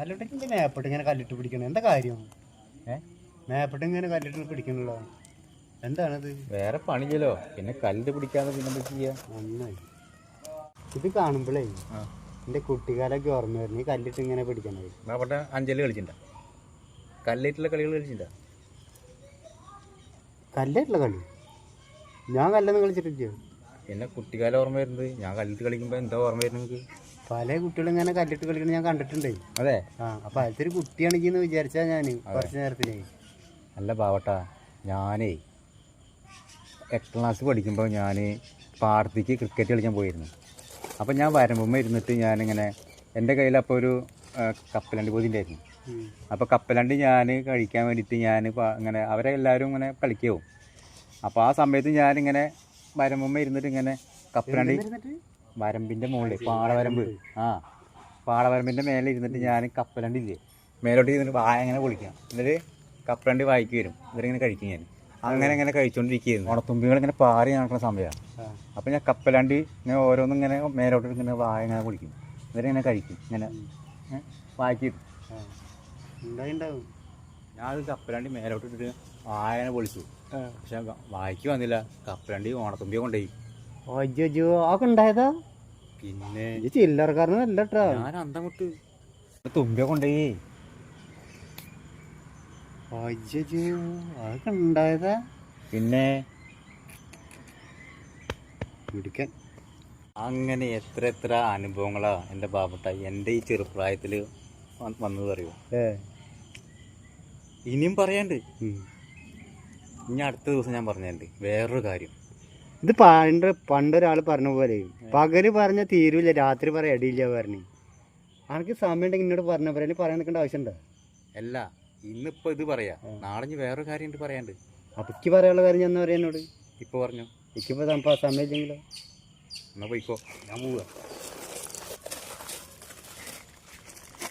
അല്ലോട്ടെ മേപ്പെട്ട് ഇങ്ങനെ കല്ലിട്ട് പിടിക്കണം എന്താ കാര്യം? മേപ്പെട്ട് ഇങ്ങനെ കല്ലിട്ട് പിടിക്കണല്ലോ, എന്താണത്? വേറെ പണിയല്ലോ, പിന്നെ കല്ലിട്ട് പിടിക്കാതെ പിന്നെ എന്താ ചെയ്യാ? നന്നായി. ഇത് കാണുമ്പോഴേ എൻ്റെ കുട്ടിക്കാലൊക്കെ ഓർമ്മ വരുന്നു, ഈ കല്ലിട്ട് ഇങ്ങനെ പിടിക്കണത്. അവിടെ അഞ്ചല് കളിച്ചിട്ടുണ്ട? കല്ലിട്ടുള്ള കളികൾ കളിച്ചിട്ടുണ്ട? കല്ലായിട്ടുള്ള കളി ഞാൻ കല്ലൊന്നും കളിച്ചിട്ടില്ല. പിന്നെ കുട്ടിക്കാലം ഓർമ്മ വരുന്നത് ഞാൻ കല്ലിട്ട് കളിക്കുമ്പോൾ എന്താ ഓർമ്മ വരുന്നത് നിങ്ങൾക്ക്? പല കുട്ടികളും ഇങ്ങനെ കല്ലിട്ട് കളിക്കണം ഞാൻ കണ്ടിട്ടുണ്ടേ. അതെ. അപ്പൊ അതിലൊരു കുട്ടിയാണെന്ന് വിചാരിച്ചാ ഞാൻ കുറച്ച് നേരത്തിലേ. അല്ല പാവട്ടാ, ഞാനേ 8ാം ക്ലാസ് പഠിക്കുമ്പോൾ ഞാൻ പാടത്തേക്ക് ക്രിക്കറ്റ് കളിക്കാൻ പോയിരുന്നു. അപ്പം ഞാൻ വരമ്പുമ്മ ഇരുന്നിട്ട് ഞാനിങ്ങനെ എൻ്റെ കയ്യിൽ അപ്പോൾ ഒരു കപ്പലണ്ടി പൊതി ഉണ്ടായിരുന്നു. അപ്പോൾ കപ്പലണ്ടി ഞാൻ കഴിക്കാൻ വേണ്ടിയിട്ട് ഞാൻ ഇങ്ങനെ അവരെ എല്ലാവരും ഇങ്ങനെ കളിക്കുമോ. അപ്പോൾ ആ സമയത്ത് ഞാനിങ്ങനെ വരമ്പുമ്മ ഇരുന്നിട്ട് ഇങ്ങനെ കപ്പലണ്ടി വരമ്പിൻ്റെ മുകളിൽ പാടവരമ്പ് പാടവരമ്പിൻ്റെ മേലെ ഇരുന്നിട്ട് ഞാൻ കപ്പലണ്ടി ഇല്ലേ മേലോട്ട് ഇരുന്നിട്ട് വായ അങ്ങനെ പൊളിക്കാം. എന്നിട്ട് കപ്പലണ്ടി വായിക്ക് വരും, ഇവരിങ്ങനെ കഴിക്കും. ഞാൻ അങ്ങനെ ഇങ്ങനെ കഴിച്ചുകൊണ്ടിരിക്കുകയായിരുന്നു. ഉണത്തുമ്പികൾ ഇങ്ങനെ പാറി നടക്കുന്ന സമയമാണ്. അപ്പോൾ ഞാൻ കപ്പലണ്ടി ഇങ്ങനെ ഓരോന്നും ഇങ്ങനെ മേലോട്ട് ഇങ്ങനെ വായ ഇങ്ങനെ പൊളിക്കും, ഇവരിങ്ങനെ കഴിക്കും, ഇങ്ങനെ വായിക്ക് ഇടും. ഞാൻ അത് കപ്പലണ്ടി മേലോട്ട് ഇട്ടിട്ട് വായ ഇങ്ങനെ പൊളിച്ചു. പക്ഷെ വായിക്ക് വന്നില്ല, കപ്പലണ്ടി ഓണത്തുമ്പിയെ കൊണ്ടുപോയി. അയ്യോ ഒക്കെ ഉണ്ടായതാ? പിന്നെ ചില്ലറക്കാരനല്ല കേട്ടോ, ഞാൻ അന്തം വിട്ട് തുമ്പിയെ കൊണ്ടുപോയി. അയ്യോ അതൊക്കെ ഉണ്ടായതാ? പിന്നെ പിടിക്കാൻ അങ്ങനെ എത്ര അനുഭവങ്ങളാ എൻ്റെ പാവപ്പെട്ട എൻ്റെ ഈ ചെറുപ്രായത്തിൽ വന്നത് അറിയോ. ഇനിയും പറയാണ്ട്, ഇനി അടുത്ത ദിവസം ഞാൻ പറഞ്ഞുണ്ട് വേറൊരു കാര്യം. ഇത് പണ്ടൊരാൾ പറഞ്ഞ പോലെ പകല് പറഞ്ഞ തീരൂല, രാത്രി പറയാൻ ഇടയില്ല പറഞ്ഞു. ആർക്ക് സമയം ഉണ്ടെങ്കിൽ എന്നോട് പറഞ്ഞ പോലെ പറയാൻ നിൽക്കേണ്ട ആവശ്യമുണ്ടോ? അല്ല, ഇന്നിപ്പോൾ ഇത് പറയാ, നാളെ ഇനി വേറൊരു കാര്യം ഉണ്ട് പറയാണ്ട്. അപ്പം എനിക്ക് പറയാനുള്ള കാര്യം ഞാൻ പറയാം എന്നോട്. ഇപ്പോൾ പറഞ്ഞു. എനിക്കിപ്പോൾ സമയം ഇല്ലെങ്കിലോ? എന്നാൽ പോയിക്കോ, ഞാൻ പോവുക.